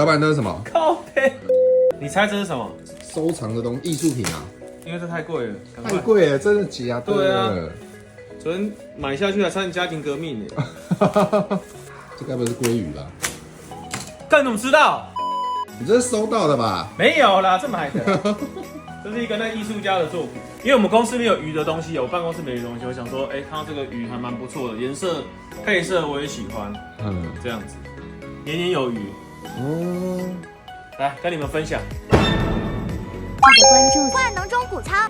老板，这是什么？靠背，你猜这是什么？收藏的艺术品啊？因为这太贵了，太贵了，真的假的？对啊，昨天买下去还差点家庭革命呢。这该不会是鲑鱼吧？干怎么知道？你这是收到的吧？没有啦，这买的。这是一个那艺术家的作品，因为我们公司没有鱼的东西，我办公室没鱼的东西，我想说，看到这个鱼还蛮不错的，颜色配色我也喜欢，这样子，年年有余。来跟你们分享。记得关注万能中谷仓。